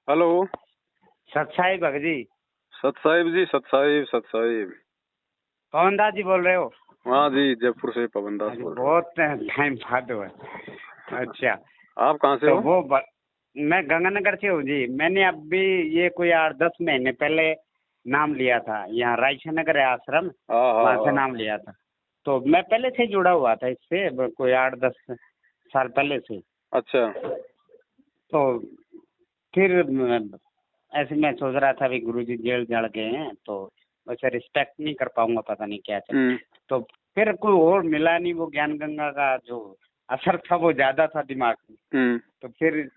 Hello. सत साहिब भगत जी। सत साहिब जी, सत साहिब, सत साहिब। पवन दास जी बोल रहे हो? हाँ जी, जयपुर से पवन दास बोल रहा हूँ। बहुत टाइम बाद हुआ। अच्छा, आप कहाँ से तो हो? मैं गंगानगर से हूँ जी। मैंने अभी ये कोई 8-10 महीने पहले नाम लिया था। यहाँ रायचंद नगर है आश्रम, हाँ हाँ वहाँ से हाँ। नाम लिया था। तो मैं पहले से जुड़ा हुआ था इससे, कोई 8-10 साल पहले से। अच्छा। तो फिर ऐसे मैं सोच रहा था, अभी गुरुजी जेल जड़ गए हैं तो वैसे रिस्पेक्ट नहीं कर पाऊंगा, पता नहीं क्या चल। हम्म तो फिर कोई और मिला नहीं, वो ज्ञान गंगा का जो असर था वो ज्यादा था दिमाग में। हम्म तो फिर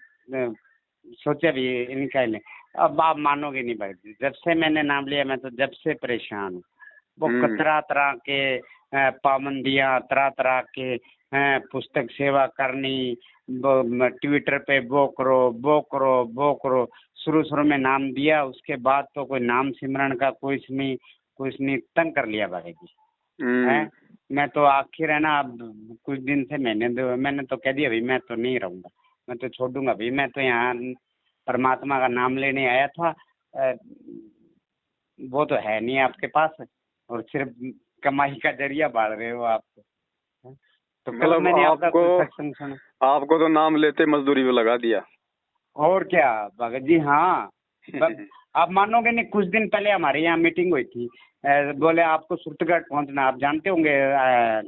सोचा भी इनका ही लें। अब आप मानोगे नहीं भाई जी, जब से मैंने नाम लिया मैं तो जब से परेशान हूँ। वो हम्म तरह तरह के पाबंदियां, तरह तरह के पुस्तक सेवा करनी, ट्विटर पे वो करो वो करो वो करो। शुरू शुरू में नाम दिया, उसके बाद तो कोई नाम सिमरन का कुछ नहीं तंग कर लिया भाई जी। है, हम्म मैं तो आखिर है ना, अब कुछ दिन से मैंने तो कह दिया भाई मैं तो नहीं रहूंगा, मैं तो छोड़ दूंगा भाई। मैं तो यहाँ परमात्मा का नाम लेने आया था। वो तो है नहीं आपके पास, और सिर्फ कमाई का जरिया बाढ़ रहे हो आप। तो कल मतलब मैंने आपका आपको कुछ सत्संग सुना। आपको तो नाम लेते मजदूरी पे लगा दिया। और क्या भगत जी, हाँ। आप मानोगे नहीं, कुछ दिन पहले हमारे यहाँ मीटिंग हुई थी। बोले आपको सुरतगढ़ पहुंचना, आप जानते होंगे,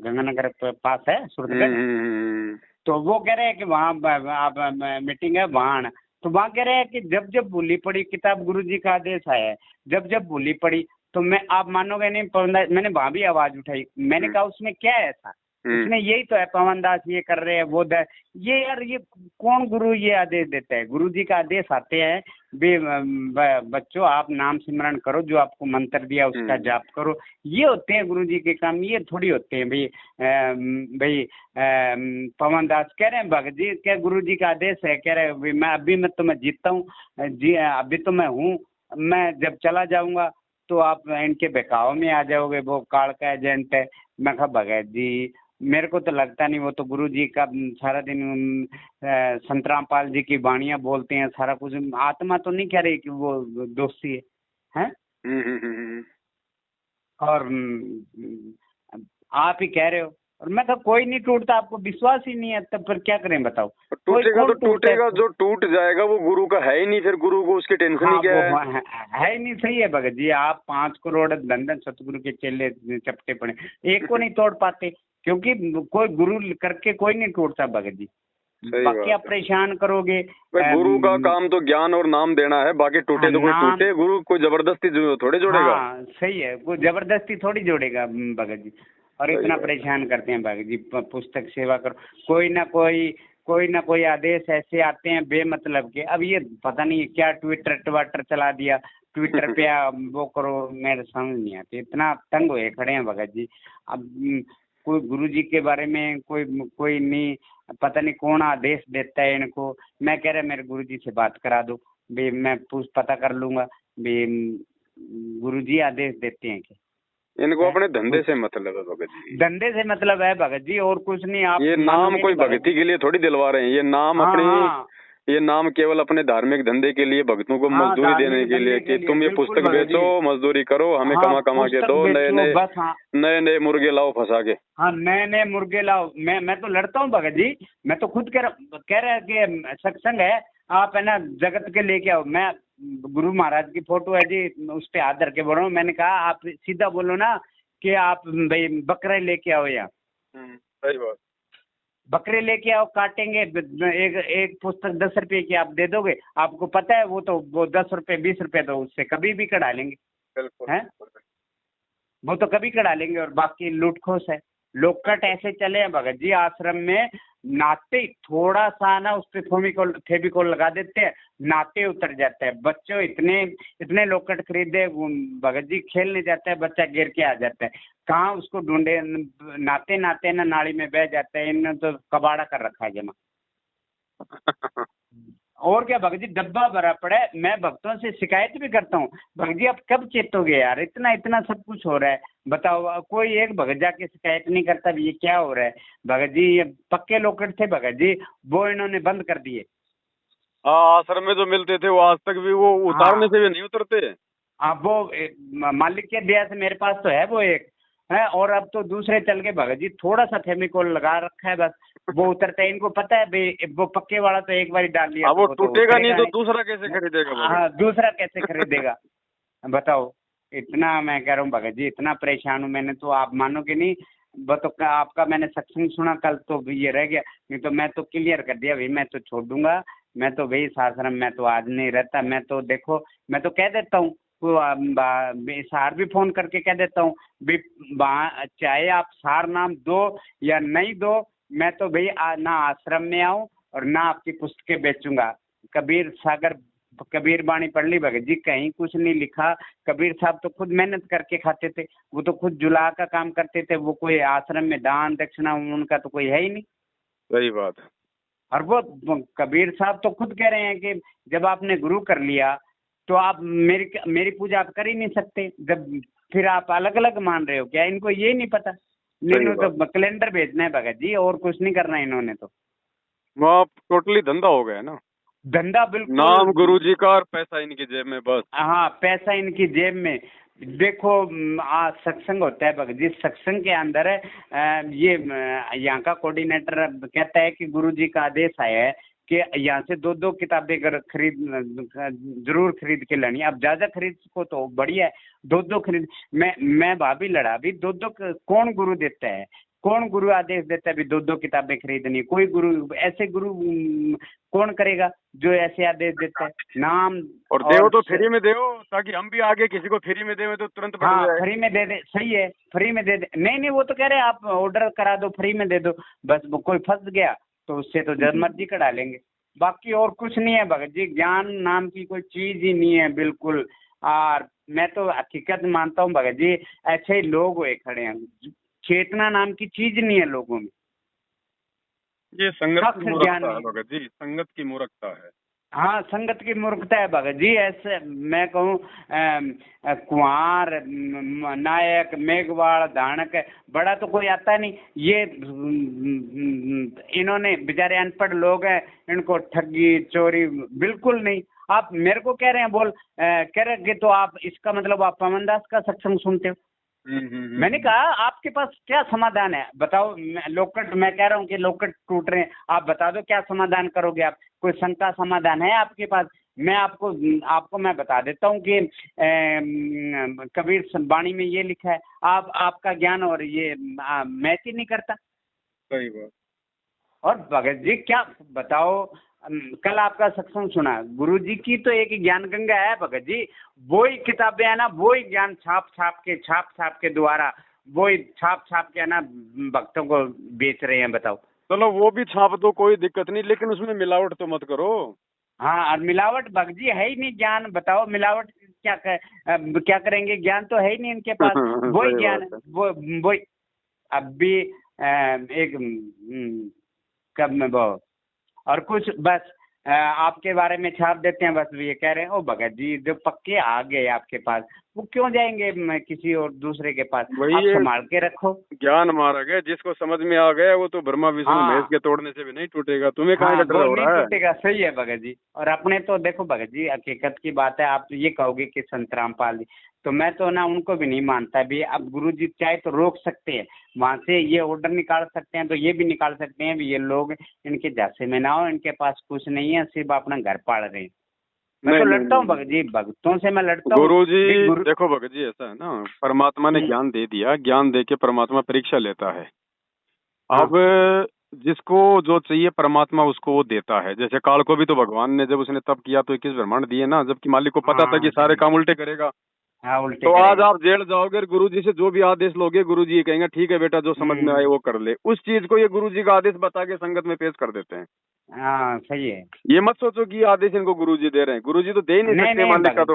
गंगानगर पास है सुरतगढ़। तो वो कह रहे हैं कि वहाँ आप मीटिंग है वहाँ आना। तो वहाँ कह रहे हैं कि जब जब भूली पड़ी किताब, गुरु जी का आदेश आया है, जब जब भूली पड़ी। तो मैं, आप मानोगे नहीं पवन दास, मैंने वहाँ भी आवाज उठाई। मैंने कहा उसमें क्या है ऐसा, उसमें यही तो है पवन दास ये कर रहे हैं वो ये यार, ये कौन गुरु ये आदेश देता है? गुरु जी का आदेश आते हैं बच्चों आप नाम सिमरण करो, जो आपको मंत्र दिया उसका जाप करो। ये होते हैं गुरु जी के काम, ये थोड़ी होते हैं भाई। भाई पवन दास कह रहे हैं भगत जी, क्या गुरु जी का आदेश है? कह रहे मैं अभी मैं तो मैं जीतता हूँ जी, अभी तो मैं हूँ, मैं जब चला जाऊंगा तो आप इनके बहकाव में आ जाओगे, वो काल का एजेंट है। मैं कहा भगत जी मेरे को तो लगता नहीं, वो तो गुरु जी का सारा दिन संत रामपाल जी की वाणियां बोलते हैं, सारा कुछ। आत्मा तो नहीं कह रही कि वो दोषी है। और आप ही कह रहे हो, और मैं तो कोई नहीं टूटता, आपको विश्वास ही नहीं है, तब फिर क्या करें बताओ? कोई टूटेगा तो कौन टूटता टूटेगा, है? जो टूट जाएगा वो गुरु का है ही नहीं, फिर गुरु को उसकी टेंशन ही हाँ क्या वो है? है ही नहीं। सही है भगत जी, आप 5 करोड़ धन सतगुरु के चेले चपटे पड़े, एक को नहीं तोड़ पाते, क्योंकि कोई गुरु करके कोई नहीं टूटता भगत जी। सही बाकी आप बात है परेशान करोगे। भाई। गुरु का काम तो ज्ञान और नाम देना है, बाकी टूटे तो कोई नाम, टूटे, गुरु कोई जबरदस्ती थोड़े जोड़ेगा। हाँ सही है, वो जबरदस्ती थोड़ी जोड़ेगा भगत जी। और सही इतना बात। परेशान करते हैं भगत जी, पुस्तक सेवा करो, कोई ना कोई आदेश ऐसे आते हैं बेमतलब के। अब ये पता नहीं क्या ट्विटर ट्वाटर चला दिया, ट्विटर पे वो करो, मेरे समझ नहीं आती, इतना तंग हुए खड़े हैं भगत जी। अब कोई गुरु जी के बारे में कोई कोई नहीं, पता नहीं कौन आदेश देता है इनको। मैं कह रहा मेरे गुरु जी से बात करा दो भी, मैं पता कर लूंगा भी गुरु जी आदेश देते हैं क्या इनको है? अपने धंधे कुछ से मतलब है भगत जी। धंधे से मतलब है भगत जी, और कुछ नहीं। आप ये नाम मानोगे कोई नहीं भगत भक्ति जी। के लिए थोड़ी दिलवा रहे हैं, ये नाम हाँ अपनी, हाँ ये नाम केवल अपने धार्मिक धंधे के लिए, भक्तों को हाँ, मजदूरी देने धार्मिक के लिए धंधे के कि लिए तुम ये बिल्कुल पुस्तक भगत बेचो, जी। मजदूरी करो, हमें हाँ कमा कमा के पुस्तक दो, नए बेचो नए बस। हाँ नए नए मुर्गे लाओ फंसा के। हाँ, नए नए मुर्गे लाओ। मैं तो लड़ता हूँ भगत जी। मैं तो खुद कह रहा है कि सत्संग है, आप है ना जगत के लेके आओ। मैं गुरु महाराज की फोटो है जी, उस पे हाथ धर के बोल रहा हूँ। मैंने कहा आप सीधा बोलो ना कि आप भाई बकरे लेके आओ यहाँ, सही बात। बकरे लेके आओ, काटेंगे। एक एक पुस्तक 10 रुपए की आप दे दोगे, आपको पता है वो 10 रुपए 20 रुपए तो उससे कभी भी कढ़ा लेंगे। बिल्कुल हैं, बिल्कुल। वो तो कभी कढ़ा लेंगे। और बाकी लूटखोस है, लोकट ऐसे चले हैं भगत जी आश्रम में। नाते ही थोड़ा सा ना उस पर फेविकोल लगा देते हैं, नाते उतर जाता है। बच्चों इतने इतने लोकट खरीदे भगत जी, खेलने जाता है बच्चा गिर के आ जाता है। कहाँ उसको ढूंढे, नाते नाते ना नाली में बह जाता है। इन्होंने तो कबाड़ा कर रखा है जमा। और क्या भगत जी, डब्बा भरा पड़ा है। मैं भक्तों से शिकायत भी करता हूँ, भगत जी आप कब चेतोगे यार, इतना इतना सब कुछ हो रहा है, बताओ। कोई एक भगत जाके शिकायत नहीं करता भी ये क्या हो रहा है। भगत जी ये पक्के लोकट थे भगत जी, वो इन्होंने बंद कर दिए। हाँ, आश्रम में जो मिलते थे वो आज तक भी वो उतारने हाँ से भी नहीं उतरते। अब वो मालिक के दिया से मेरे पास तो है वो एक है, और अब तो दूसरे चल के भगत जी थोड़ा सा फेविकोल लगा रखा है बस, वो उतरता है। इनको पता है भाई वो पक्के वाला तो एक बार डाल लिया अब तो वो वो तो टूटेगा नहीं उतरेगा तो नहीं। दूसरा कैसे खरीदेगा भगत? हाँ दूसरा कैसे खरीदेगा बताओ। इतना मैं कह रहा हूँ भगत जी, इतना परेशान हूँ मैंने, तो आप मानोगे नहीं। आपका मैंने सत्संग सुना कल तो ये रह गया, नहीं तो मैं तो क्लियर कर दिया भाई मैं तो छोड़ दूंगा। मैं तो भाई इस आश्रम में तो आज नहीं रहता। मैं तो देखो मैं तो कह देता हूँ, सार भी फोन करके कह देता हूँ भी चाहे आप सार नाम दो या नहीं दो, मैं तो भाई ना आश्रम में आऊँ और ना आपकी पुस्तकें बेचूंगा। कबीर सागर कबीर बाणी पढ़ ली भगत जी, कहीं कुछ नहीं लिखा। कबीर साहब तो खुद मेहनत करके खाते थे, वो तो खुद जुला का काम करते थे, वो कोई आश्रम में दान दक्षिणा उनका तो कोई है ही नहीं। सही बात है। और वो कबीर साहब तो खुद कह रहे हैं कि जब आपने गुरु कर लिया तो आप मेरी मेरी पूजा आप कर ही नहीं सकते, जब फिर आप अलग अलग मान रहे हो क्या? इनको ये नहीं पता। सही इन्होंने बात। तो कैलेंडर भेजना है भगत जी, और कुछ नहीं करना इन्होंने तो। वहाँ टोटली धंधा हो गया ना। धंधा बिल्कुल। नाम गुरु जी का और पैसा इनकी जेब में बस। हाँ पैसा इनकी जेब में। देखो आज सत्संग होता है भगत जी, सत्संग के अंदर ये यहाँ का कोऑर्डिनेटर कहता है कि गुरुजी का आदेश आया है कि यहाँ से दो दो किताबें अगर जरूर खरीद के लानी। अब ज्यादा खरीद को तो बढ़िया है, दो दो खरीद। मैं भाभी लड़ा भी दो दो कौन गुरु देता है? कौन गुरु आदेश देता है भी दो दो किताबें खरीदनी? कोई गुरु ऐसे गुरु कौन करेगा जो ऐसे आदेश देता है? नाम और देव तो फ्री में देव, ताकि हम भी आगे किसी को फ्री में देवे तो तुरंत पड़ हाँ जाए। फ्री में दे दे, सही है फ्री में दे दे। नहीं नहीं वो तो कह रहे हैं आप ऑर्डर करा दो फ्री में दे दो, बस वो कोई फंस गया तो उससे तो जब मर्जी कढ़ा लेंगे। बाकी और कुछ नहीं है भगत जी, ज्ञान नाम की कोई चीज ही नहीं है बिल्कुल। और मैं तो हकीकत मानता हूँ भगत जी, ऐसे ही लोग हुए खड़े हैं, चेतना नाम की चीज नहीं है लोगों में। ये संगत की कख ज्ञान मूर्खता है नहीं। भगत जी, संगत की मूर्खता है। हाँ संगत की मूर्खता है भगत जी। ऐसे मैं कहूँ कुंवर नायक मेघवाड़ धानक बड़ा तो कोई आता नहीं। ये इन्होंने बेचारे अनपढ़ लोग हैं, इनको ठगी चोरी बिल्कुल नहीं। आप मेरे को कह रहे हैं कह रहे कि तो आप इसका मतलब आप पवन दास का सत्संग सुनते हो? मैंने कहा आपके पास क्या समाधान है बताओ। लोकट मैं कह रहा हूँ कि लोकट टूट रहे हैं, आप बता दो क्या समाधान करोगे आप? कोई शंका समाधान है आपके पास? मैं आपको मैं बता देता हूँ कि कबीर वाणी में ये लिखा है, आप आपका ज्ञान और ये मैच ही नहीं करता। सही बात। और भगत जी क्या बताओ, कल आपका सत्संग सुना, गुरु जी की तो एक ज्ञान गंगा है भगत जी। वो ही किताबें है ना, वो ही ज्ञान छाप छाप के द्वारा वो ही छाप के है ना भक्तों को बेच रहे हैं बताओ। चलो वो भी छाप दो, कोई दिक्कत नहीं, लेकिन उसमें मिलावट तो मत करो। हाँ और मिलावट भगत जी है ही नहीं। ज्ञान बताओ मिलावट क्या करेंगे? ज्ञान तो है ही नहीं इनके पास। वही सही ज्ञान बात है। वो अब भी एक कब में वो और कुछ बस आपके बारे में छाप देते हैं, बस ये कह रहे हैं ओ भगत जी जो पक्के आ गए आपके पास वो क्यों जाएंगे किसी और दूसरे के पास? वही आप ये संभाल के रखो। ज्ञान मारा गया, जिसको समझ में आ गया वो तो ब्रह्मा विष्णु महेश हाँ के तोड़ने से भी नहीं टूटेगा। तुम्हें कहाँ हाँ का डर वो हो नहीं रहा है? टूटेगा, सही है भगत जी। और अपने तो देखो भगत जी हकीकत की बात है, आप तो ये कहोगे कि संत रामपाल जी, तो मैं तो ना उनको भी नहीं मानता भी। अब गुरु जी चाहे तो रोक सकते हैं, वहां से ये ऑर्डर निकाल सकते हैं, तो ये भी निकाल सकते हैं भी ये लोग इनके झांसे में ना हो, इनके पास कुछ नहीं है, सिर्फ अपना घर पाल रहे हैं। मैं तो नहीं लड़ता हूँ नहीं, भगत जी, भक्तों से मैं लड़ता हूँ। गुरु जी गुरु देखो भगत जी, ऐसा है ना, परमात्मा ने ज्ञान दे दिया, ज्ञान दे के परमात्मा परीक्षा लेता है। हाँ अब जिसको जो चाहिए परमात्मा उसको वो देता है। जैसे काल को भी तो भगवान ने जब उसने तप किया तो 21 ब्रह्मांड दिए ना, जबकि मालिक को पता था कि हाँ सारे सही। काम उल्टे करेगा। हाँ उल्टे तो आज करेगा। आप जेल जाओगे, गुरु जी से जो भी आदेश लोगे, गुरु जी कहेंगे ठीक है बेटा जो समझ में आए हम्म। वो कर ले। उस चीज को ये गुरु जी का आदेश बता के संगत में पेश कर देते हैं। हाँ सही है। ये मत सोचो कि ये आदेश इनको गुरु जी दे रहे हैं, गुरु जी तो दे ही नहीं नहीं सकते नहीं मालिक का तो।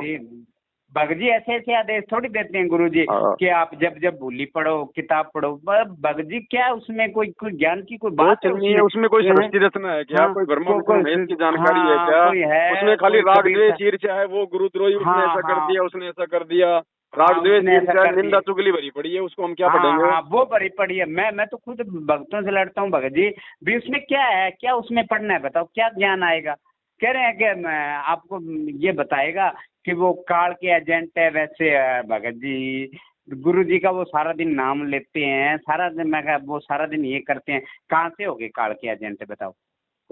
भगत जी ऐसे ऐसे आदेश थोड़ी देते हैं गुरु जी हाँ, कि आप जब जब भूली पढ़ो किताब पढ़ो। भगत जी क्या उसमें कोई ज्ञान की कोई वो बात है नहीं है उसमें कोई हैं? सृष्टि रचना है क्या? हाँ कोई ब्रह्मा विष्णु महेश की जानकारी है हाँ क्या? कोई है उसमें खाली कोई राग कबीर द्वेष ईर्ष्या है, वो गुरुद्रोही उसने हाँ ऐसा कर हाँ दिया, उसने ऐसा कर दिया। राग हाँ द्वेष उसने ऐसा ईर्ष्या कर निंदा दिया। चुगली भरी पड़ी है, उसको हम क्या हाँ पढ़ेंगे? हाँ वो भरी पड़ी है। मैं तो खुद भक्तों से लड़ता हूँ भगत जी भी, उसमें क्या है, क्या उसमें पढ़ना है बताओ, क्या ज्ञान आएगा? कह रहे हैं कि आपको ये बताएगा कि वो काल के एजेंट है। वैसे भगत जी, गुरु जी का वो सारा दिन नाम लेते हैं, सारा दिन मैं कहा वो सारा दिन ये करते हैं, कहाँ से हो गए काल के एजेंट बताओ?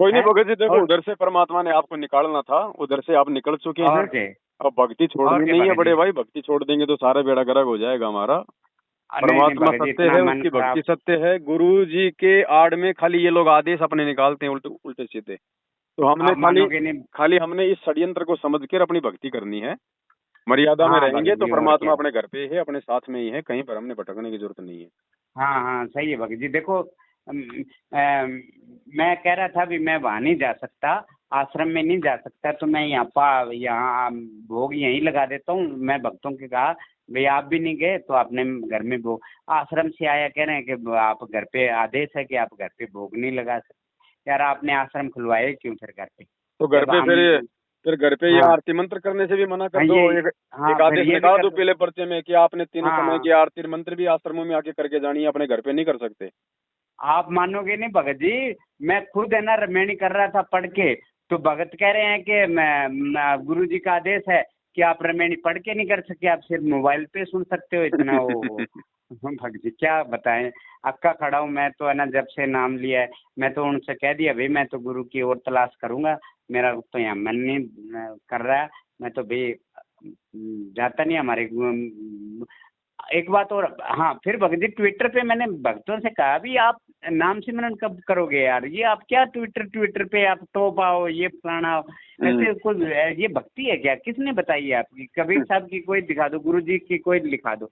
कोई नहीं हैं? भगत जी, देखो और उधर से परमात्मा ने आपको निकालना था, उधर से आप निकल चुके हैं। और के अब भक्ति और छोड़नी के नहीं है भगत बड़े जी। भाई, भक्ति छोड़ देंगे तो सारा बेड़ा गर्क हो जाएगा हमारा। नहीं नहीं परमात्मा भगत जी, सत्य इतना है, मन उसकी भक्ति खराब। सत्य है। गुरु जी के आड़ में खाली ये लोग आदेश अपने निकालते हैं उल्टे उल्टे सीधे। तो हमने आप खाली मानोगे नहीं। खाली हमने इस षड्यंत्र को समझ कर अपनी भक्ति करनी है। मर्यादा में हाँ रहेंगे भगत तो जी, और परमात्मा क्या। अपने घर पे ही है, अपने साथ में ही है, कहीं पर हमने भटकने की जरूरत नहीं है। हाँ हाँ सही है भगत जी। देखो मैं कह रहा था भी मैं वहाँ नहीं जा सकता, आश्रम में नहीं जा सकता, तो मैं यहाँ भोग यहीं लगा देता हूँ। मैं भक्तों के कहा भाई आप भी नहीं गए तो आपने घर में भोग, आश्रम से आया कह रहे हैं कि आप घर पे आदेश है कि आप घर पे भोग नहीं लगा सकते। यार आपने आश्रम खुलवाए क्यों फिर घर पे? तो घर जब पे हम। फिर घर पे ये हाँ आरती मंत्र करने से भी मना कर हाँ दो। ये। एक हाँ एक फिर आदेश ये भी निकाल कर दो दो। पीले पर्चे में कि आपने तीनों समय हाँ की आरती मंत्र भी आश्रमों में आके करके जानी है, अपने घर पे नहीं कर सकते। आप मानोगे नहीं भगत जी, मैं खुद है ना रमेणी कर रहा था पढ़ के, तो भगत कह रहे हैं कि गुरु जी का आदेश है कि आप रमेणी पढ़ के नहीं कर सके, आप सिर्फ मोबाइल पे सुन सकते हो। इतना वो भगत जी क्या बताएं, अक्का खड़ा हूँ मैं तो है ना, जब से नाम लिया है। मैं तो उनसे कह दिया भाई मैं तो गुरु की और तलाश करूंगा, मेरा तो यहाँ मन नहीं कर रहा है। मैं तो भाई जाता नहीं हमारे एक बात और। हाँ फिर भगत जी ट्विटर पे मैंने भक्तों से कहा भी आप नाम सिमरन कब करोगे यार, ये आप क्या ट्विटर ट्विटर पे आप टॉप आओ ये फलाना आओ, ऐसे कुछ ये भक्ति है क्या? किसने बताई है आपकी? कबीर साहब की कोई दिखा दो, गुरु जी की कोई लिखा दो।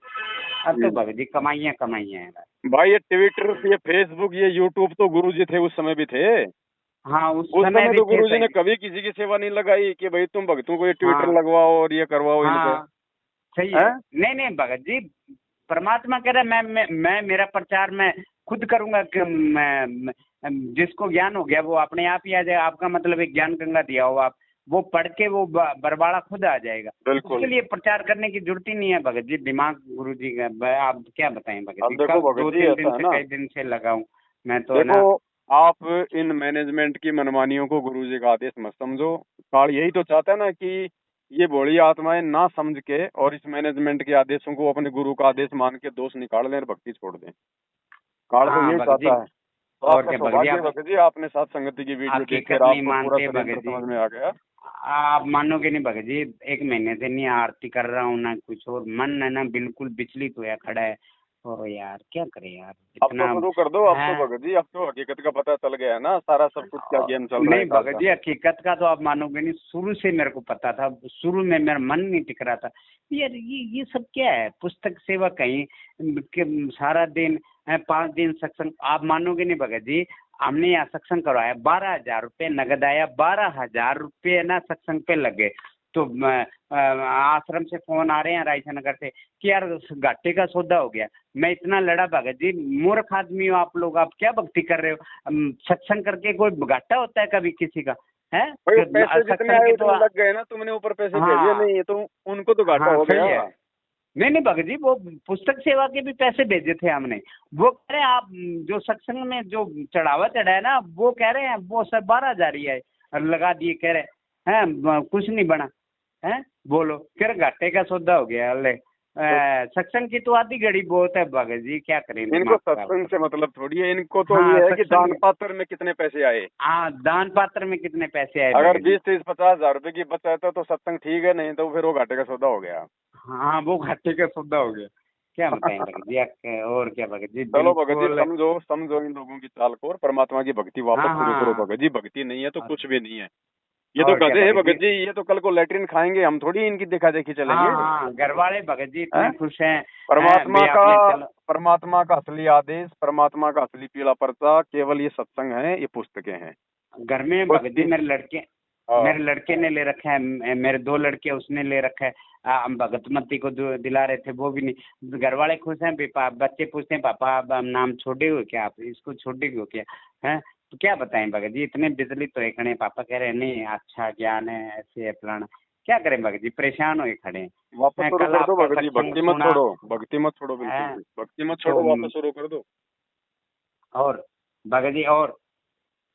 अब तो भगत जी कमाइयाँ कमाइयाँ है। भाई ये ट्विटर, ये फेसबुक, ये यूट्यूब तो गुरु जी थे उस समय भी थे। हाँ उस उस समय समय भी तो थे गुरु जी ने सही। कभी किसी की सेवा नहीं लगाई कि भाई तुम भक्तों को ये ट्विटर हाँ लगवाओ और ये करवाओ इनको। हाँ सही है। हैं? नहीं नहीं भगत जी, परमात्मा कह रहा है मैं मेरा प्रचार मैं खुद करूंगा कि जिसको ज्ञान हो गया वो अपने आप ही आ जाएगा। आपका मतलब एक ज्ञान गंगा दिया हो आप, वो पढ़ के वो बरबाड़ा खुद आ जाएगा। बिल्कुल। उसके लिए प्रचार करने की जरूरत ही नहीं है भगत जी। दिमाग गुरु जी का आप क्या बताएं भगत अब जी, देखो कब भगत दो जी तीन दिन ऐसा है से ना, कई दिन से लगाऊं मैं तो है देखो ना। आप इन मैनेजमेंट की मनमानियों को गुरु जी का आदेश मत समझो। काल यही तो चाहता है ना कि ये भोली आत्माएं ना समझ के और इस मैनेजमेंट के आदेशों को अपने गुरु का आदेश मान के दोष निकाल लें और भक्ति छोड़ दें। काल तो हाँ यही भगत जी। चाहता है। तो और आपका क्या भगत जी, सौभाग्य है आप भगत जी, आपने साथ संगति की वीडियो हकीकत देखकर नहीं आपको पूरा मानते षड्यंत्र भगत जी। समझ में आ गया। आप मानोगे नहीं भगत जी, एक महीने से नहीं आरती कर रहा हूँ ना कुछ, और मन है ना बिल्कुल विचलित होया खड़ा है। और यार क्या करें यार, अब तो इतना शुरू कर दो, अब तो है। भगत जी अब तो हकीकत का पता चल गया है ना, सारा सब कुछ क्या गेम चल रहा है नहीं काल भगत का। जी, हकीकत का तो आप मानोगे नहीं, शुरू से मेरे को पता था। शुरू में मेरा मन नहीं टिक रहा था यार, ये सब क्या है, पुस्तक सेवा कहीं सारा दिन 5 दिन सत्संग। आप मानोगे नहीं भगत जी, हमने यहाँ सत्संग करवाया, 12,000 रुपये नगद आया, 12,000 रुपये ना सत्संग पे लगे। तो आश्रम से फोन आ रहे हैं रायसा नगर से कि यार घाटे का सौदा हो गया। मैं इतना लड़ा भगत जी, मूर्ख आदमी हो आप लोग, आप क्या भक्ति कर रहे हो? सत्संग करके कोई घाटा होता है कभी किसी का? है भाई वो पैसे जितने सत्संग आए की तो उतने लग गए ना, तुमने ऊपर पैसे भेजे हाँ नहीं तो उनको तो घाटा हाँ हो सही गया। है। नहीं नहीं भगत जी, वो पुस्तक सेवा के भी पैसे भेजे थे हमने। वो कह रहे हैं आप जो सत्संग में जो चढ़ावा चढ़ाया ना, वो कह रहे हैं वो सब 12,000 ही है, लगा दिए कह रहे हैं कुछ नहीं बना है। बोलो फिर घाटे का सौदा हो गया। अल्ले सत्संग की तो आधी घड़ी बहुत है भगत जी, क्या करें इनको दिमाग खराब। सत्संग से मतलब थोड़ी है, इनको तो हाँ ये है कि दान सत्संग। पात्र में कितने पैसे आए। हाँ दान पात्र में कितने पैसे आए अगर भगत जी। 20, 30, 50 हजार रुपए की बचत है तो सत्संग ठीक है, नहीं तो फिर वो घाटे का सौदा हो गया। हाँ वो घाटे का सौदा हो गया। क्या बताएं भगत जी, और क्या भगत जी, चलो भगत जी, बिल्कुल। समझो समझो इन लोगों की चाल को और परमात्मा की भक्ति वापस हाँ शुरू करो हाँ। भगत जी। भक्ति नहीं है तो कुछ भी नहीं है। ये तो और क्या गधे हैं भगत जी। भगत जी, ये तो कल को लैट्रिन खाएंगे, हम थोड़ी इनकी देखा देखी चलेंगे। हाँ हाँ घर वाले भगत जी इतने हैं? खुश हैं। परमात्मा भाई का आपने चलो। परमात्मा का असली आदेश, परमात्मा का असली पीला पर्चा केवल ये सत्संग है, ये पुस्तकें हैं। घर में भगत जी उसकी हाँ। मेरे लड़के ने ले रखा है, मेरे 2 लड़के उसने ले रखा है। हम भगतमती को दिला रहे थे, वो भी नहीं। घर वाले खुश हैं, बच्चे पूछते हैं पापा अब हम नाम छोड़े हो क्या, आप इसको छोड़े हो क्या? हैं तो क्या बताएं भगत जी, इतने बिजली तो है खड़े। पापा कह रहे हैं नहीं अच्छा ज्ञान है, ऐसे है फलाना। क्या करें भगत जी, परेशान हुए खड़े वापस हैं। शुरू कल कर दो आपका भगत जी, सत्संग भक्ति मत सुना छोड़ो, भक्ति मत छोड़ो, बिल्कुल है। भी भक्ति मत तो छोड़ो, वापस शुरू कर दो। और भगत जी, और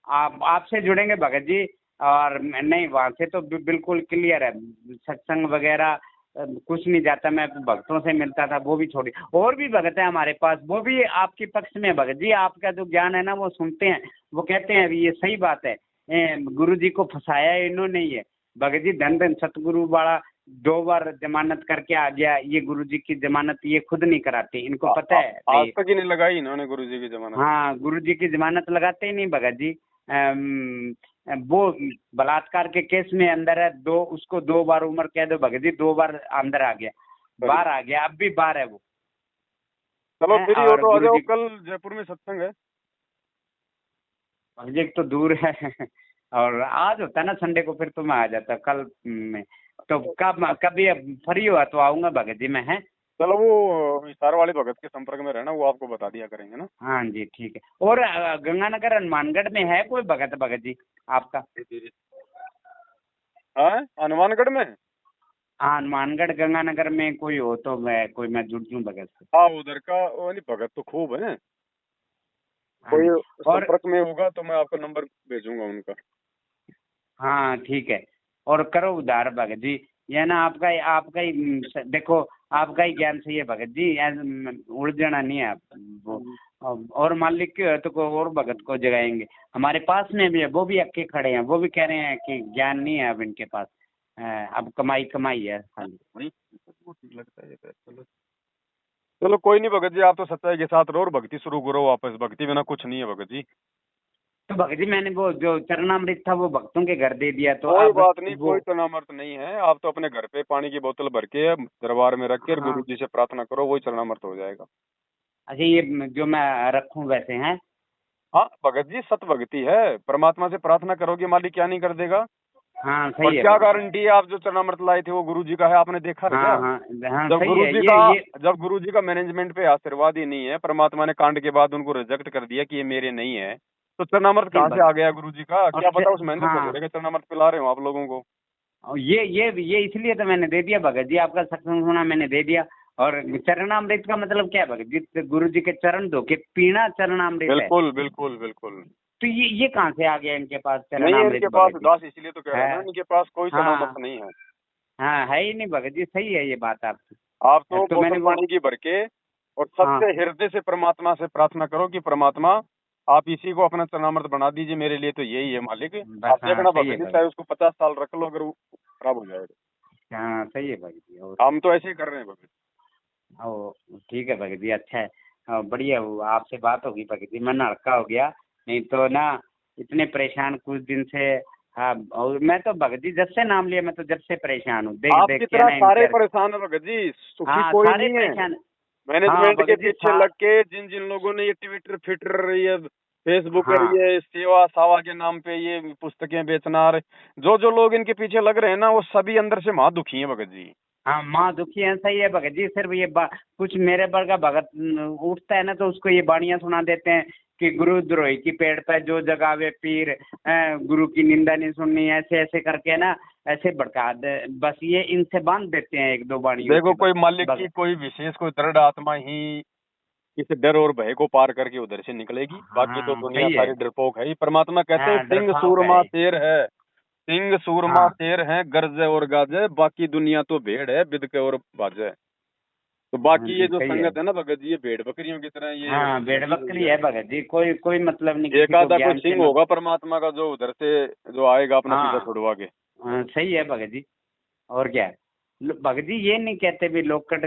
आपसे जुड़ेंगे भगत जी। और नहीं वहाँ से तो बिल्कुल क्लियर है, सत्संग वगैरह कुछ नहीं जाता, मैं भक्तों से मिलता था, वो भी छोड़ी। और भी भगत है हमारे पास, वो भी आपके पक्ष में भगत जी, आपका जो ज्ञान है ना वो सुनते हैं, वो कहते हैं अभी ये सही बात है, गुरु जी को फंसाया इन्होंने ही है। भगत जी धन धन सतगुरु वाला 2 बार जमानत करके आ गया, ये गुरु जी की जमानत ये खुद नहीं कराते, इनको पता है आज तक ही नहीं लगाई इन्होंने गुरु जी की जमानत। हाँ गुरु जी की जमानत लगाते ही नहीं भगत जी। वो बलात्कार के केस में अंदर है, उसको 2 बार उम्र कह दो भगत जी, 2 बार अंदर आ गया, बाहर आ गया, अब भी बाहर है वो। चलो हैं, फ्री हो और तो आ गुरु जाओ, जी कल जयपुर में सत्संग है। भगत जी तो दूर है और आज होता है ना संडे को, फिर तो मैं आ जाता कल में। तो कभी फ्री हुआ तो आऊंगा भगत जी मैं, है। चलो वो इशार वाले भगत के संपर्क में रहना, वो आपको बता दिया करेंगे ना। हाँ जी ठीक है। और गंगानगर हनुमानगढ़ में है कोई भगत जी आपका? हाँ हनुमानगढ़ में। हाँ हनुमानगढ़ गंगानगर में कोई हो तो मैं जुड़ जूँ भगत से। हाँ उधर का वो नहीं, भगत तो खूब है। हाँ कोई जी। और संपर्क में होगा तो मैं आपको नंबर भेजूंगा उनका। हाँ ठीक है। और करो उधार भगत जी, ये ना आपका आपका ही देखो, आपका ही ज्ञान सही है भगत जी, उलझना नहीं है आप वो। और मालिक के हो तो कोई और भगत को जगाएंगे, हमारे पास में भी है, वो भी अक्के खड़े हैं, वो भी कह रहे हैं कि ज्ञान नहीं है अब इनके पास, अब कमाई कमाई है खाली। ठीक लगता है। चलो चलो कोई नहीं भगत जी, आप तो सच्चाई के साथ रहो और भक्ति शुरू करो वापस, भक्ति बिना कुछ नहीं है भगत जी। तो भगत जी मैंने वो जो चरणामृत था वो भक्तों के घर दे दिया, तो कोई अब बात नहीं, वो कोई चरणामृत नहीं है, आप तो अपने घर पे पानी की बोतल भर के दरबार में रख के और हाँ गुरु जी से प्रार्थना करो, वही चरणामृत हो जाएगा। अच्छा, ये जो मैं रखूं वैसे हैं? हाँ भगत जी, सत भक्ति है, परमात्मा से प्रार्थना करोगे मालिक क्या नहीं कर देगा। हाँ और सही है क्या भगत जी। गारंटी है आप जो चरणामृत लाए थे वो गुरु जी का है, आपने देखा है क्या? हाँ हाँ हाँ जब सही गुरु है जी का ये। जब गुरु जी का मैनेजमेंट पे आशीर्वाद ही नहीं है, परमात्मा ने कांड के बाद उनको रिजेक्ट कर दिया कि ये मेरे नहीं है, तो चरणामृत नहीं कहाँ से आ गया गुरु जी का? और क्या पता उस महेंद्र हाँ, भगोड़े के चरणामृत पिला रहे हो आप लोगों को। और ये इसलिए तो मैंने दे दिया भगत जी, आपका सत्संग सुना मैंने दे दिया। और चरणामृत का मतलब क्या है भगत जी? गुरु जी के चरण धो के पीना चरणामृत है। बिल्कुल बिल्कुल बिल्कुल। तो ये कहाँ से आ गया इनके पास नहीं है चरणामृत इनके पास भगत जी? दास, इसलिए तो कह रहे हैं है। ना, इनके पास कोई हाँ चरणामृत नहीं है। हाँ है ही नहीं भगत जी, सही है ये बात आपकी। आप तो तो मैंने बोतल वो पानी की भर के और हाँ सच्चे हृदय से परमात्मा से प्रार्थना करो कि परमात्मा आप इसी को अपना चरणामृत बना दीजिए, मेरे लिए तो यही है मालिक। बस, आप हाँ देखना सही है भगत जी, भगत। चाहे उसको 50 साल रख लो, अगर वो खराब हो जाएगा। हाँ सही है भगत जी। और हम तो ऐसे ही कर रहे हैं भगत। ओ ठीक है भगत जी, अच्छा है। बढ़िया हुआ आपसे बात होगी भगत जी, मन हल्का हो गया, नहीं तो ना इतने परेशान कुछ दिन से। हाँ और मैं तो भगत जी जब से नाम लिया, मैं तो जब से परेशान हूँ, देख देख आपकी के तरह ना सारे इनके। परेशान है भगत जी, सुखी हाँ कोई सारे नहीं है। परेशान। हाँ मैनेजमेंट के भगत जी पीछे लग के जिन जिन लोगों ने ये ट्विटर फिटर, ये फेसबुक, हाँ ये सेवा सावा के नाम पे ये पुस्तकें बेचना, जो जो लोग इनके पीछे लग रहे हैं ना, वो सभी अंदर से महा दुखी हैं भगत जी। हाँ माँ दुखी है, सही है भगत जी। सिर्फ ये कुछ मेरे पर का भगत उठता है ना, तो उसको ये बाणियां सुना देते हैं कि गुरुद्रोही की पेड़ पे जो जगावे पीर, गुरु की निंदा नहीं सुननी, ऐसे ऐसे करके ना ऐसे भड़का दे, बस ये इनसे बांध देते हैं 1-2 बाणियों देखो से कोई मालिक की भगत। कोई विशेष कोई दृढ़ आत्मा ही इस डर और भय को पार करके उधर से निकलेगी, बाकी तो हाँ दुनिया सही है। सारी डरपोक है ही। परमात्मा कहते हैं हाँ सिंह डरपाक सूरमा है। शेर है, सिंह सूरमा हाँ शेर है, गरजे और गाजे, बाकी दुनिया तो भेड़ है बिदके और बाजे। तो हाँ बाकी ये जी जो सही है। संगत है ना भगत जी, ये भेड़ बकरियों की तरह ये हाँ भेड़ लगी हुई बकरी है। है भगत जी, कोई कोई मतलब नहीं एक किसी को आधा कोई ज्ञान से सिंह होगा परमात्मा का जो उधर से जो आएगा अपना पीछा हाँ छुड़वा के। सही है भगत जी। और क्या है? भगत जी ये नहीं कहते भी लोकट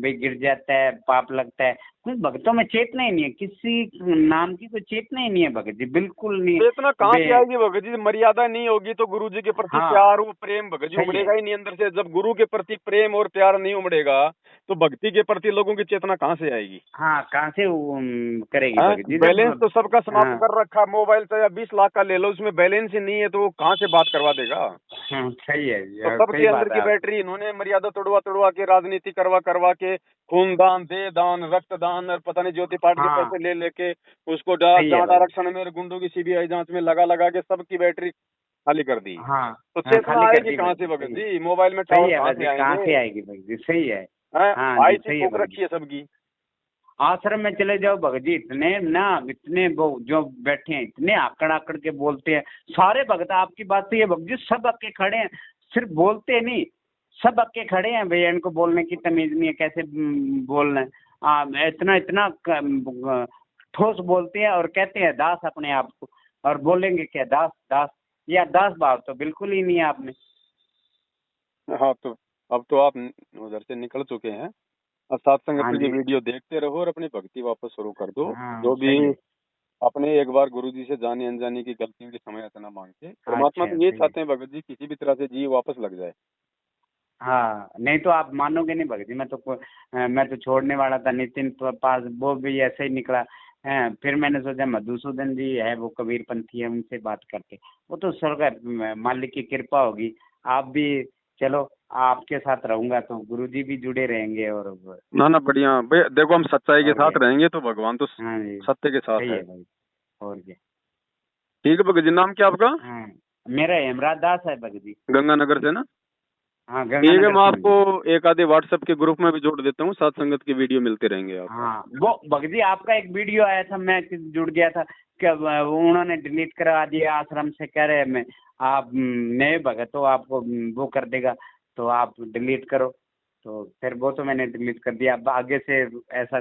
भी गिर जाता है, पाप लगता है, कुछ भगतों में चेतना ही नहीं है, किसी नाम की कोई चेतना ही नहीं है भगत जी, बिल्कुल नहीं। चेतना कहाँ बे से आएगी भगत जी? मर्यादा नहीं होगी तो गुरु जी के प्रति हाँ प्यार वो प्रेम भगत जी सही है। उमड़ेगा ही नहीं अंदर से। जब गुरु के प्रति प्रेम और प्यार नहीं उमड़ेगा तो भक्ति के प्रति लोगों की चेतना कहाँ से आएगी? हाँ कहाँ से करेगी हाँ, भगत जी बैलेंस जब। तो सबका समाप्त हाँ कर रखा है, मोबाइल चाहे 20 लाख का ले लो, उसमें बैलेंस ही नहीं है तो वो कहाँ से बात करवा देगा? हाँ सही है, तो सही सबके अंदर बात है की आप। बैटरी इन्होंने मर्यादा तोड़वा तोड़वा के, राजनीति करवा करवा के, खूनदान, देहदान, रक्तदान और पता नहीं ज्योति पाठ के हाँ पैसे ले लेके उसको सही है जांच भगत। आरक्षण में और गुंडों की सीबीआई जांच में लगा लगा के सबकी बैटरी खाली कर दी। हाँ तो हाँ चेतना खाली कर आएगी दी कहाँ भगत से जी, भगत सही है। जी? मोबाइल में सही टावर है कहाँ भगत से जी, कहाँ आएंगे? से आएगी भगत जी, सही है। हैं? हाँ जी आईटी सही है फूक भगत जी। रखी है सबकी। आश्रम में चले जाओ भगत जी, इतने वो जो बैठे हैं इतने आकड़ आकड़ के बोलते हैं। सारे भगत आपकी बात तो ये भगत जी सब अक्के खड़े हैं, सिर्फ बोलते नहीं, सब अक्के खड़े हैं भैया, इनको बोलने की तमीज नहीं है, कैसे बोलना है। इतना इतना ठोस बोलते हैं और कहते हैं दास अपने आप को, और बोलेंगे क्या दास दास, या दास भाव तो बिल्कुल ही नहीं है आप में। हाँ, तो अब तो आप उधर से निकल चुके हैं। अब साथ संगत हाँ की जी। वीडियो देखते रहो और अपनी भक्ति वापस शुरू कर दो। हाँ जो भी सही है। अपने एक बार गुरु जी से जाने अनजाने की गलतियों की क्षमा याचना मांग के, परमात्मा अच्छा तो ये सही है। चाहते हैं भगत जी किसी भी तरह से जी वापस लग जाए। हाँ नहीं तो आप मानोगे नहीं भगत जी, मैं तो छोड़ने वाला था, नितिन पास वो भी ऐसे ही निकला है। फिर मैंने सोचा मधुसूदन जी है, वो कबीर पंथी है, उनसे बात करके, वो तो स्वर्ग मालिक की कृपा होगी। आप भी चलो, आपके साथ रहूंगा तो गुरु जी भी जुड़े रहेंगे। और ना ना, बढ़िया भैया, देखो हम सच्चाई के और साथ क्या। रहेंगे तो भगवान तो हाँ जी सत्य के साथ सही है। है भाई। और क्या। ठीक है भगत जी, नाम क्या आपका? हाँ मेरा हेमराज दास है भगत जी। गंगानगर से ना? हाँ ठीक है, गंगानगर मैं से हूँ आपको जी। एक आधे व्हाट्सएप के ग्रुप में भी जोड़ देता हूँ, साथ संगत की वीडियो मिलते रहेंगे आप। हाँ वो भगत जी आपका एक वीडियो आया था, मैं जुड़ गया था कि उन्होंने डिलीट करा दिया आश्रम से, कह रहे मैं आप नए भगत हो, आपको वो कर देगा तो आप डिलीट करो। तो फिर वो तो मैंने डिलीट कर दिया। अब आगे से ऐसा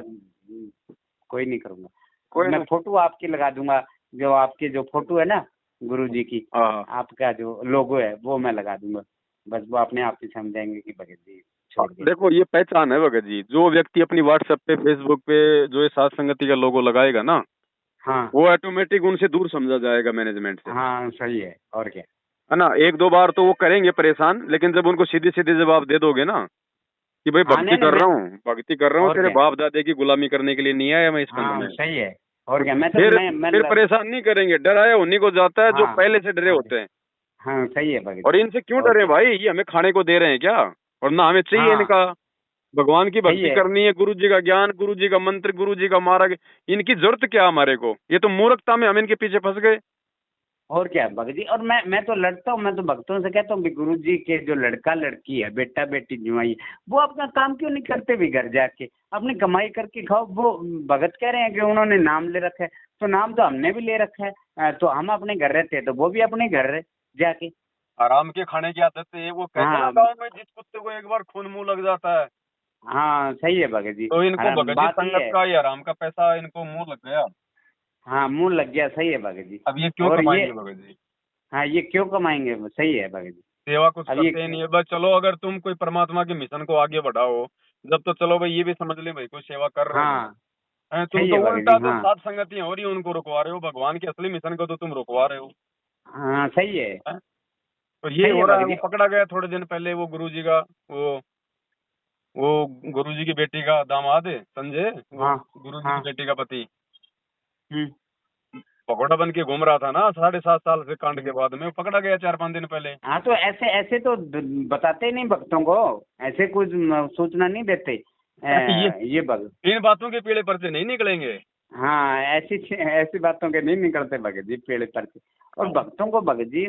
कोई नहीं करूँगा। अब कोई मैं ना। फोटो आपकी लगा दूंगा, जो आपकी जो फोटो है ना गुरु जी की, हाँ हाँ। आपका जो लोगो है वो मैं लगा दूंगा। बस वो अपने आप ही समझाएंगे कि भगत जी छोड़ गए। देखो ये पहचान है भगत जी, जो व्यक्ति अपनी व्हाट्सएप पे फेसबुक पे जो ये साथ संगति का लोगो लगाएगा ना, हाँ वो ऑटोमेटिक उनसे दूर समझा जाएगा मैनेजमेंट से, हाँ सही है। और क्या। है ना? एक दो बार तो वो करेंगे परेशान, लेकिन जब उनको सीधे सीधे जवाब दे दोगे ना कि भाई हाँ नहीं नहीं मैं, भक्ति कर रहा हूँ, और तेरे क्या। बाप दादे की गुलामी करने के लिए नहीं आया मैं इस पंथ हाँ में, सही है। और क्या। फिर परेशान नहीं करेंगे। डराया उन्हीं को जाता है जो हाँ पहले से डरे और होते हैं। हाँ सही है भगत और जी। इनसे क्यों और डरे क्या। भाई? ये हमें खाने को दे रहे हैं क्या? और ना हमें चाहिए हाँ इनका। भगवान की सही भक्ति है। करनी है, गुरु जी का ज्ञान, गुरु जी का मंत्र, गुरु जी का मार्ग, इनकी जरूरत क्या हमारे को? ये तो मूर्खता में हम इनके पीछे फंस गए। और क्या भगत जी। और मैं तो लड़ता हूँ, मैं तो भक्तों से कहता हूँ गुरु जी के जो लड़का लड़की है, बेटा बेटी जुआई, वो अपना काम क्यों नहीं करते भी घर जाके अपनी कमाई करके खाओ। वो भगत कह रहे हैं कि उन्होंने नाम ले रखा है, तो नाम तो हमने भी ले रखा है। तो हम अपने घर रहते हैं तो वो भी अपने घर रहे जाके। आराम के खाने की आदत है। वो कहते हैं ना हाँ गाँव में, जिस कुत्ते को एक बार खून मुंह लग जाता है, हाँ सही है भगत जी। तो इनको भगत जी बात ये संगत है। का या आराम का पैसा इनको मुंह लग गया। हाँ मुंह लग गया, सही है भगत जी। अब ये क्यों और ये, कमाएंगे भगत जी? हाँ ये क्यों कमाएंगे, सही है भगत जी। सेवा कुछ अब ये, करते ही नहीं है। बस चलो, अगर तुम कोई परमात्मा के मिशन को आगे बढ़ाओ, जब तो चलो भाई ये भी समझ ले भाई कोई सेवा कर रहे हैं। हाँ तुम सही है तो भगत उल्टा जी। जो हाँ साथ संगतियां हो रही है उनको रुकवा रहे हो, भगवान के असली मिशन को तो तुम रुकवा रहे हो। हाँ सही है। हैं? तो ये सही है हो रहा है। भगत वो जी। पकड़ा गया थोड़े दिन पहले, वो गुरु जी का वो गुरु जी की बेटी का दामाद है संजय, वो हाँ गुरु जी की हाँ। बेटी का पति, हम्म। पकौड़ा बन के घूम रहा था ना 7.5 साल से कांड के बाद में, वो पकड़ा गया 4-5 दिन पहले। हाँ तो ऐसे ऐसे तो बताते नहीं भक्तों को, ऐसे कुछ सूचना नहीं देते। ये ये भगत। इन बातों के पीड़े पर्चे नहीं निकलेंगे। हाँ ऐसी ऐसी बातों के नहीं निकलते भगत जी पेड़ पर से। और भक्तों को भगत जी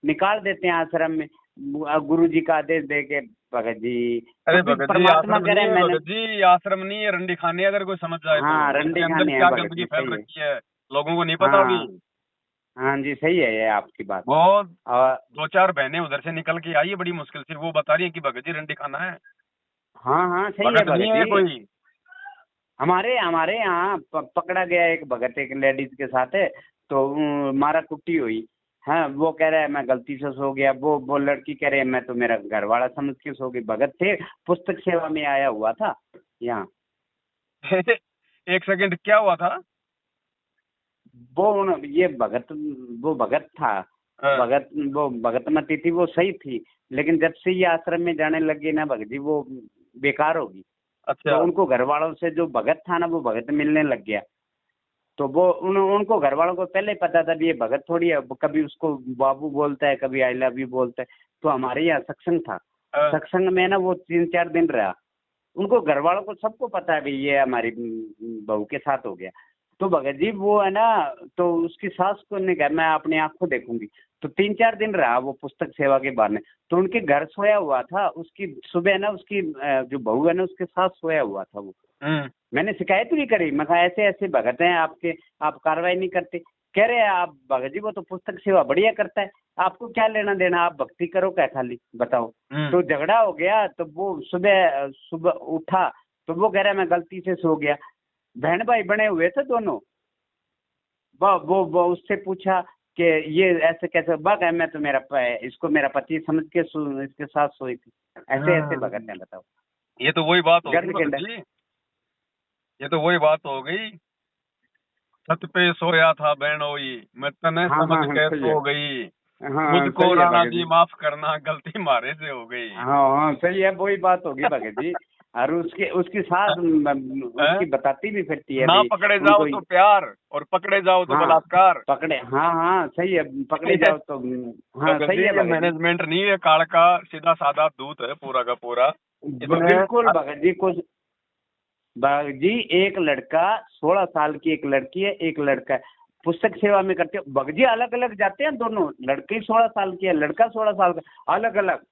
निकाल देते हैं आश्रम में, गुरु जी का आदेश दे के भगत जी। अरे कभी भगत जी परमात्मा आश्रम कह नहीं रहे है, मैंने, भगत जी आश्रम नहीं है, रंडी खाने अगर कोई समझ जाए तो हाँ रंडी इसके अंदर खाने हैं क्या भगत गंदगी जी, फैल सही है। रखी है लोगों को नहीं पता हाँ होगी। हाँ जी सही है ये आपकी बात। वो और 2-4 बहनें उधर से निकल के आई है बड़ी मुश्किल से, वो बता रही है कि भगत जी रंडी खाना है। हाँ हाँ सही है भगत नहीं भगत है जी। कोई। हमारे हमारे यहाँ पकड़ा गया एक भगत एक लेडीज के साथ है, तो मारा कुट्टी हुई। हाँ वो कह रहा है मैं गलती से सो गया, वो लड़की कह रही है मैं तो मेरा घर वाला समझ के सो गई। भगत थे, पुस्तक सेवा में आया हुआ था यहाँ। एक सेकंड, क्या हुआ था? ये भगत, वो भगत था, हाँ। भगत वो भगतमती थी, वो सही थी, लेकिन जब से ये आश्रम में जाने लगी ना भगत जी, वो बेकार होगी। तो अच्छा। उनको घर वालों से जो भगत था ना वो भगत मिलने लग गया। तो वो उनको घर वालों को पहले पता था भी ये भगत थोड़ी है, कभी उसको बाबू बोलता है, कभी आई लव यू बोलता है। तो हमारे यहाँ सत्संग था, हाँ। सत्संग में ना वो 3-4 दिन रहा। उनको घर वालों को सबको पता है भी ये हमारी बहू के साथ हो गया। तो भगत जी वो है ना, तो उसकी सास को ने कहा मैं अपनी आंखों देखूंगी। तो 3-4 दिन रहा वो पुस्तक सेवा के बहाने। तो उनके घर सोया हुआ था, उसकी सुबह ना उसकी जो बहू है ना उसके साथ सोया हुआ था वो। मैंने शिकायत भी करी, मैं कहा ऐसे ऐसे भगत हैं आपके, आप कार्रवाई नहीं करते। कह रहे हैं आप भगत जी वो तो पुस्तक सेवा बढ़िया करता है, आपको क्या लेना देना, आप भक्ति करो क्या खाली बताओ। तो झगड़ा हो गया। तो वो सुबह सुबह उठा तो वो कह रहा है मैं गलती से सो गया। बहन भाई बने हुए थे दोनों। वो उससे पूछा कि ये ऐसे कैसे, बग है मैं तो इसको मेरा पति समझ के इसके साथ सोई थी। ऐसे ऐसे भगत हैं बताओ। ये तो वही बात हो गई गर्द भगत के जी, ये तो वही बात हो गई। छत पे सोया था बहनोई, मैं तने हाँ समझ हाँ हाँ के सही है। सो गई, हाँ मुझको सही है राणा भगत जी जी। माफ करना, गलती मारे से हो गई। हाँ हाँ सही है, वही बात होगी भगत जी। और उसके उसकी सास हैं? उसकी बताती भी फिरती है ना भाई पकड़े जाओ उनको। तो प्यार, और पकड़े जाओ तो हाँ बलात्कार। पकड़े, हाँ हाँ सही है, पकड़े जाओ तो हाँ भगत सही जी है ये भगत जी। मैनेजमेंट नहीं है, काल का सीधा साधा दूत है पूरा का पूरा। इसमें बिल्कुल भगत जी कुछ। भगत जी एक लड़का 16 साल की, एक लड़की है, एक लड़का है, पुस्तक सेवा में करते हैं भगत जी। अलग अलग जाते हैं दोनों, लड़की 16 साल की है, लड़का 16 साल का, अलग अलग।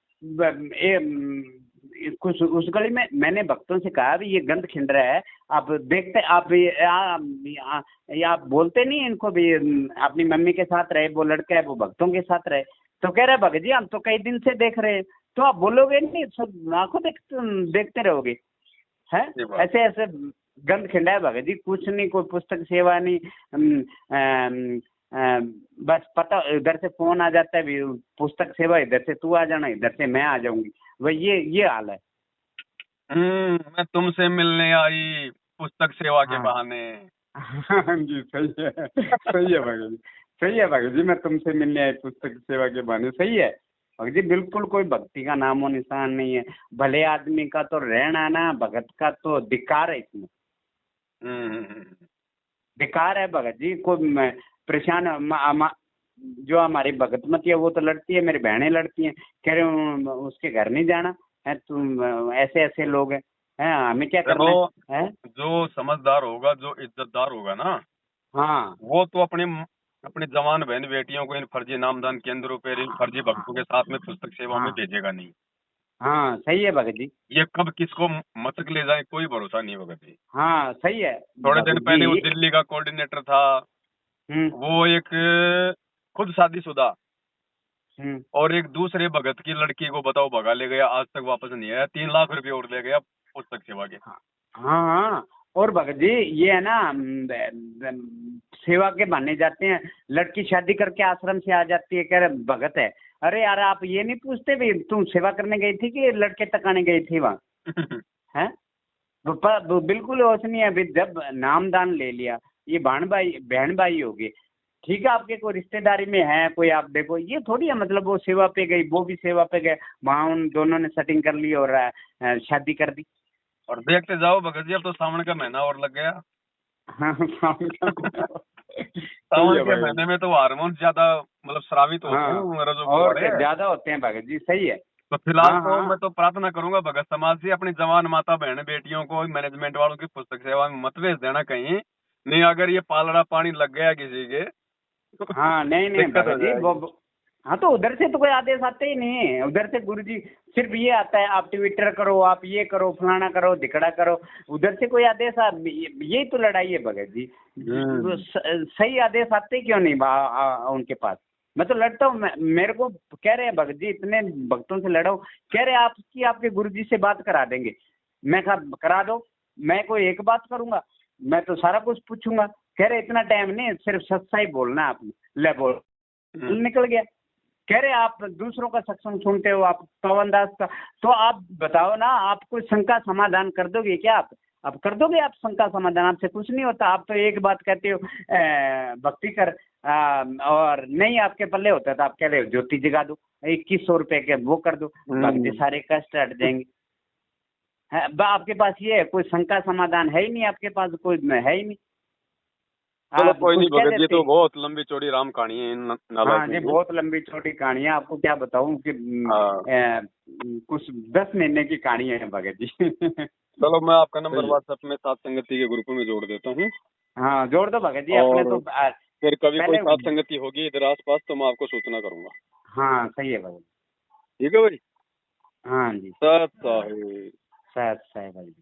कुछ उस गली में मैंने भक्तों से कहा भी ये गंद खिंड रहा है, आप देखते आप ये आप बोलते नहीं इनको भी अपनी मम्मी के साथ रहे, वो लड़का है वो भक्तों के साथ रहे। तो कह रहे भगत जी हम तो कई दिन से देख रहे हैं। तो आप बोलोगे नहीं, सब आंखों देखते रहोगे हैं। ये बात। ऐसे ऐसे गंद खिंडा है भगत जी, कुछ नहीं, कोई पुस्तक सेवा नहीं। बस पता इधर से फोन आ जाता है भी पुस्तक सेवा, इधर से तू आ जाना, इधर से मैं आ जाऊंगी, वही ये हाल है। मैं तुमसे मिलने आई पुस्तक सेवा के हाँ बहाने। हाँ जी सही है, सही है भगत जी, सही है भगत जी, मैं तुमसे मिलने आई पुस्तक सेवा के बहाने, सही है भगत जी। बिल्कुल कोई भक्ति का नामो निशान नहीं है। भले आदमी का तो रहना ना, भगत का तो धिक्कार है इसमें, बेकार है भगत जी। को परेशान जो हमारी भगतमती है वो तो लड़ती है, मेरी बहनें लड़ती हैं, कह रहे उसके घर नहीं जाना है, तुम ऐसे ऐसे लोग हैं हमें क्या करना देखो, है? जो समझदार होगा, जो इज्जतदार होगा ना, हाँ वो तो अपने अपनी जवान बहन बेटियों को इन फर्जी नामदान केंद्रों पर, इन फर्जी भक्तों के साथ में पुस्तक सेवा में हाँ भेजेगा नहीं। हाँ सही है भगत जी। ये कब किसको मचक ले जाए कोई भरोसा नहीं भगत जी। हाँ सही है थोड़े दिन भगत पहले वो जी। दिल्ली का कोऑर्डिनेटर था, हम्म वो एक खुद शादीशुदा हम्म। और एक दूसरे भगत की लड़की को बताओ भगा ले गया, आज तक वापस नहीं आया, 3 लाख रुपए और ले गया पुस्तक सेवा के। हाँ हाँ। और भगत जी ये है ना सेवा के बहाने जाते हैं, लड़की शादी करके आश्रम से आ जाती है, कह रहे भगत है। अरे यार आप ये नहीं पूछते भी तुम सेवा करने गई थी कि लड़के तकाने गई थी वहाँ हैं? बिल्कुल होश नहीं है। अभी जब नामदान ले लिया, ये बहन भाई हो गए, ठीक है आपके कोई रिश्तेदारी में है कोई, आप देखो ये थोड़ी है मतलब वो सेवा पे गई वो भी सेवा पे गए, वहाँ उन दोनों ने सेटिंग कर ली और शादी कर दी। और देखते जाओ भगत जी, अब तो सावन का महीना और लग गया। हाँ सावन का महीना। सही सावन है के भगत जी। महीने में तो हार्मोन ज्यादा मतलब स्रावित होते हाँ हैं रजोगुण और वाले। क्या ज्यादा होते हैं भगत जी, सही है। तो फिलहाल हाँ तो हाँ मैं तो प्रार्थना करूंगा भगत समाज से, अपनी जवान माता बहन बेटियों को मैनेजमेंट वालों की पुस्तक सेवा में मत भेज देना कहीं, नहीं अगर ये पालड़ा पानी लग गया किसी के तो हाँ नहीं नहीं दिक्कत हो भगत जी जाएगी। हाँ तो उधर से तो कोई आदेश आते ही नहीं है, उधर से गुरु जी सिर्फ ये आता है आप ट्विटर करो, आप ये करो, फलाना करो, धिकड़ा करो, उधर से कोई आदेश यही तो लड़ाई है भगत जी। हम्म। सही आदेश आते क्यों नहीं उनके पास? मैं तो लड़ता हूँ, मेरे को कह रहे हैं भगत जी, इतने भक्तों से लड़ा हूँ, कह रहे आपके गुरु जी से बात करा देंगे। मैं कहा करा दो, मैं कोई एक बात करूंगा, मैं तो सारा कुछ पूछूंगा। कह रहे इतना टाइम नहीं, सिर्फ सच्चाई बोलना है आपने, ले बोल निकल गया। कह रहे आप दूसरों का सत्संग सुनते हो, आप पवन दास का, तो आप बताओ ना, आप कोई शंका समाधान कर दोगे क्या? आप कर दोगे आप शंका समाधान? आपसे कुछ नहीं होता, आप तो एक बात कहते हो भक्ति कर, और नहीं आपके पल्ले होता तो आप कह रहे हो ज्योति जगा दो, 2100 रुपए के वो कर दो, बाकी सारे कष्ट हट जाएंगे। आपके पास ये है, कोई शंका समाधान है ही नहीं आपके पास, कोई है ही नहीं। चलो आप कोई कुछ नहीं कह भगत जी, देते। तो बहुत लंबी चौड़ी राम कहानी है इन हाँ नालायकों जी की। बहुत लंबी छोटी कहानी है, आपको क्या बताऊं कि हाँ कुछ 10 महीने की कहानी है भगत जी। चलो मैं आपका नंबर सही है। व्हाट्सएप में सात संगति के ग्रुप में जोड़ देता हूँ। हाँ जोड़ दो भगत जी अपने और तो फिर कभी कोई पहले। सात संगति होगी इधर आस पास तो मैं आपको सूचना करूंगा। हाँ सही है भगत। ठीक है भाई। हाँ जी। सत साहिब। सही सही भगत जी।